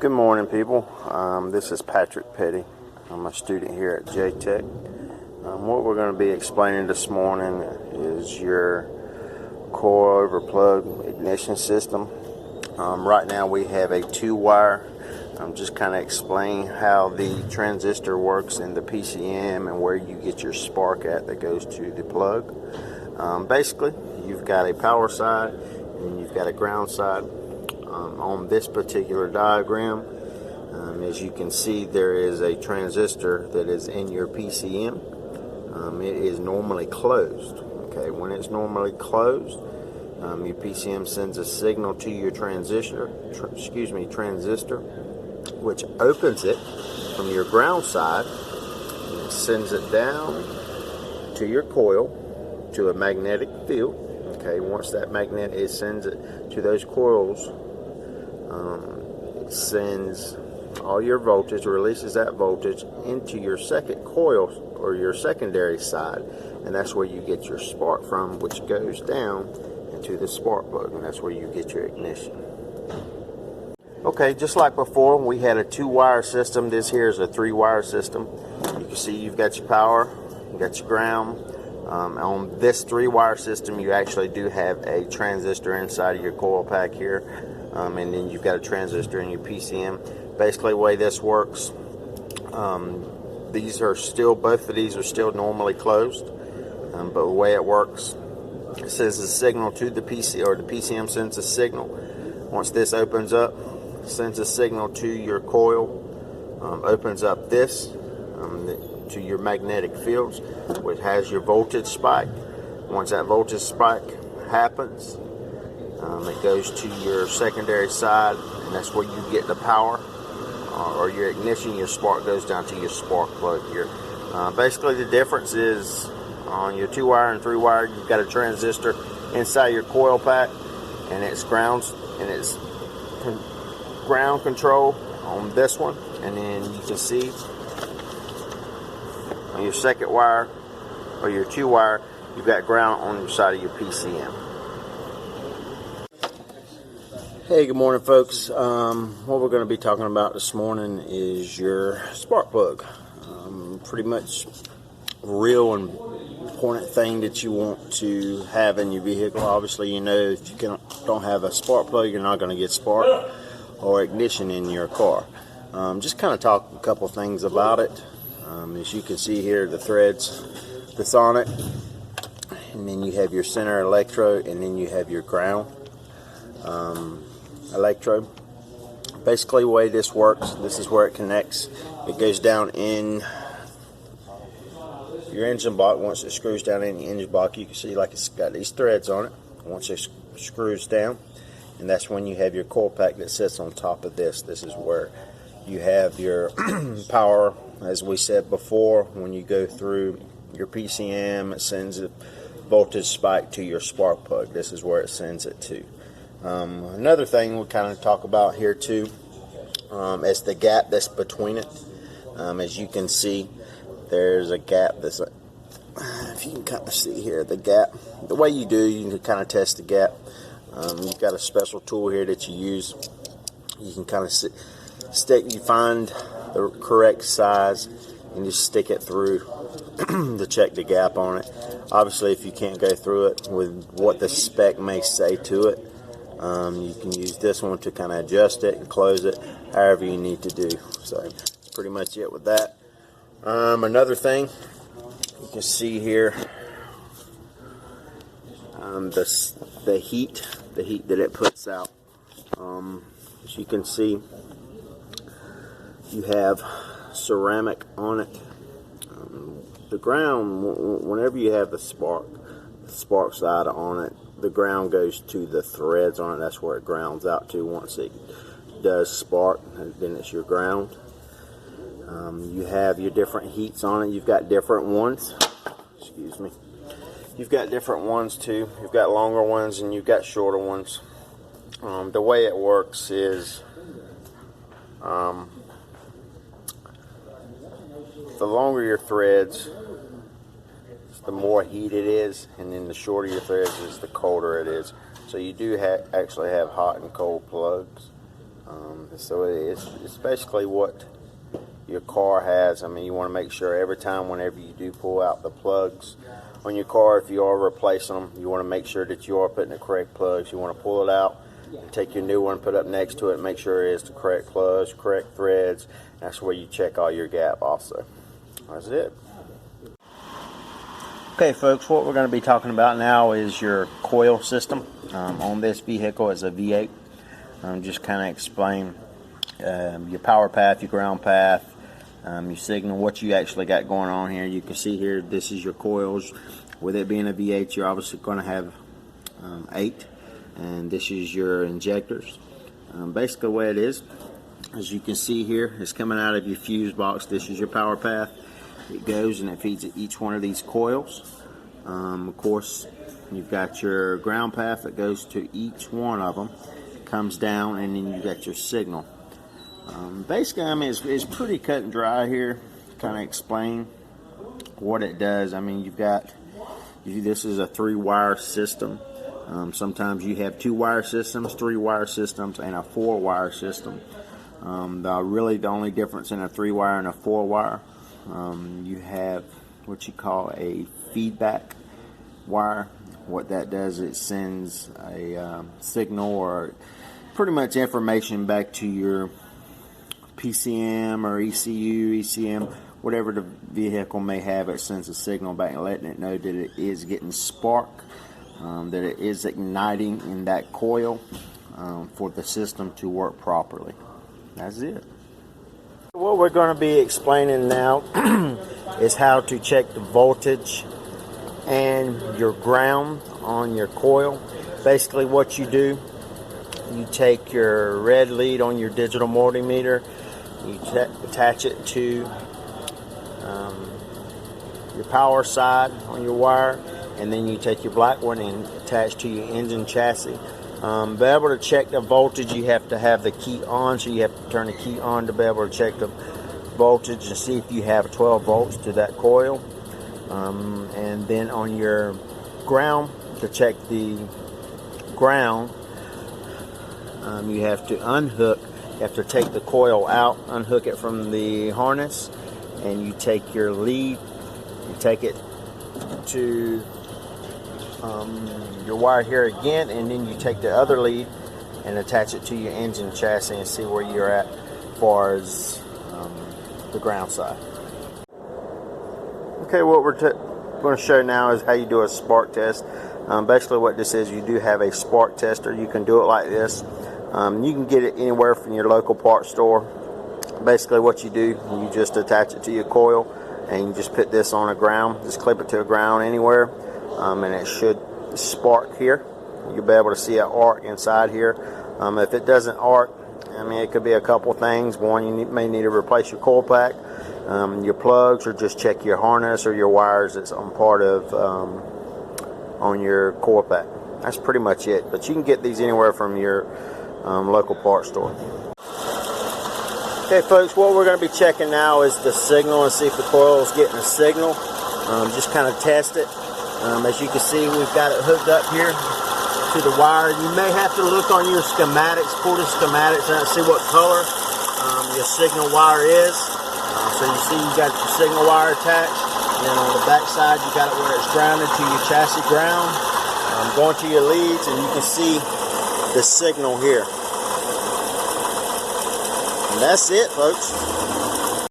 Good morning, people. This is Patrick Petty. I'm a student here at J-Tech. What we're going to be explaining this morning is your coil over plug ignition system. Right now we have a 2-wire. Just kind of explain how the transistor works in the PCM and where you get your spark at that goes to the plug. Basically, you've got a power side and you've got a ground side. On this particular diagram, as you can see, there is a transistor that is in your PCM. It is normally closed. Okay, when it's normally closed, your PCM sends a signal to your transistor, which opens it from your ground side and it sends it down to your coil to a magnetic field. Okay, once that magnet sends it to those coils, it sends all your voltage, releases that voltage into your second coil or your secondary side, and that's where you get your spark from, which goes down into the spark plug, and that's where you get your ignition. Okay, just like before, we had a 2-wire system. This here is a 3-wire system. You can see you've got your power, you got your ground. On this 3-wire system, you actually do have a transistor inside of your coil pack here. And then you've got a transistor in your PCM. Basically, the way this works, both of these are still normally closed. But the way it works, it sends a signal to the PC, or the PCM sends a signal. Once this opens up, it sends a signal to your coil, opens up this to your magnetic fields, which has your voltage spike. Once that voltage spike happens, it goes to your secondary side, and that's where you get the power or your ignition. Your spark goes down to your spark plug here. Basically, the difference is on your 2-wire and 3-wire, you've got a transistor inside your coil pack, and it's ground control on this one, and then you can see on your second wire or your 2-wire, you've got ground on your side of your PCM. Hey, good morning, folks. What we're going to be talking about this morning is your spark plug. Pretty much real important thing that you want to have in your vehicle. Obviously, you know, if you don't have a spark plug, you're not going to get spark or ignition in your car. Just kind of talk a couple things about it. As you can see here, the threads that's on it, and then you have your center electrode, and then you have your ground electrode. Basically, the way this works, this is where it connects. It goes down in your engine block. Once it screws down in the engine block, you can see like it's got these threads on it. Once it screws down, and that's when you have your coil pack that sits on top of this. This is where you have your power. As we said before, when you go through your PCM, it sends a voltage spike to your spark plug. This is where it sends it to. Another thing we kind of talk about here too is the gap that's between it. As you can see, there's a gap that's, if you can kind of see here, the gap. The way you do, you can kind of test the gap. You've got a special tool here that you use. You can kind of you find the correct size and just stick it through to check the gap on it. Obviously, if you can't go through it with what the spec may say to it, you can use this one to kind of adjust it and close it however you need to do. So that's pretty much it with that. Another thing you can see here, the heat that it puts out. As you can see, you have ceramic on it. The ground, whenever you have the spark side on it, the ground goes to the threads on it. That's where it grounds out to once it does spark, and then it's your ground. You have your different heats on it. You've got different ones. Excuse me. You've got different ones too. You've got longer ones and you've got shorter ones. The way it works is the longer your threads, the more heat it is, and then the shorter your threads is, the colder it is. So you do actually have hot and cold plugs. So it's basically what your car has. I mean, you want to make sure every time whenever you do pull out the plugs on your car, if you are replacing them, you want to make sure that you are putting the correct plugs. You want to pull it out and take your new one, put it up next to it, and make sure it is the correct plugs, correct threads. That's where you check all your gap also. That's it. Okay folks, what we're going to be talking about now is your coil system. On this vehicle is a V8. Just kind of explain your power path, your ground path, your signal, what you actually got going on here. You can see here, this is your coils. With it being a V8, you're obviously going to have 8, and this is your injectors. Basically the way it is, as you can see here, it's coming out of your fuse box. This is your power path. It goes and it feeds each one of these coils. Of course, you've got your ground path that goes to each one of them, comes down, and then you got your signal. Basically, I mean, it's pretty cut and dry here. Kind of explain what it does. I mean, this is a 3-wire system. Sometimes you have 2-wire systems, 3-wire systems, and a 4-wire system. Really, the only difference in a 3-wire and a 4-wire, you have what you call a feedback wire. What that does, it sends a signal or pretty much information back to your PCM or ECU, ECM, whatever the vehicle may have. It sends a signal back and letting it know that it is getting spark, that it is igniting in that coil for the system to work properly. That's it. What we're going to be explaining now is how to check the voltage and your ground on your coil. Basically what you do, you take your red lead on your digital multimeter, you attach it to your power side on your wire, and then you take your black one and attach to your engine chassis. Be able to check the voltage, you have to have the key on, so you have to turn the key on to be able to check the voltage and see if you have 12 volts to that coil. And then on your ground, to check the ground, you have to unhook, you have to take the coil out, unhook it from the harness, and you take your lead, you take it to your wire here again, and then you take the other lead and attach it to your engine chassis and see where you're at as far as the ground side. Okay, what we're going to show now is how you do a spark test. Basically what this is, you do have a spark tester. You can do it like this. You can get it anywhere from your local parts store. Basically what you do, you just attach it to your coil and you just put this on a ground, just clip it to a ground anywhere, and it should spark here. You'll be able to see an arc inside here. If it doesn't arc, I mean, it could be a couple things. One, you may need to replace your coil pack, your plugs, or just check your harness or your wires that's on part of on your coil pack. That's pretty much it. But you can get these anywhere from your local parts store. Okay, folks, what we're going to be checking now is the signal and see if the coil is getting a signal. Just kind of test it. As you can see, we've got it hooked up here to the wire. You may have to look on your schematics, pull the schematics and see what color your signal wire is. So you see you got your signal wire attached, and then on the back side you got it where it's grounded to your chassis ground. Going to your leads, and you can see the signal here. And that's it, folks.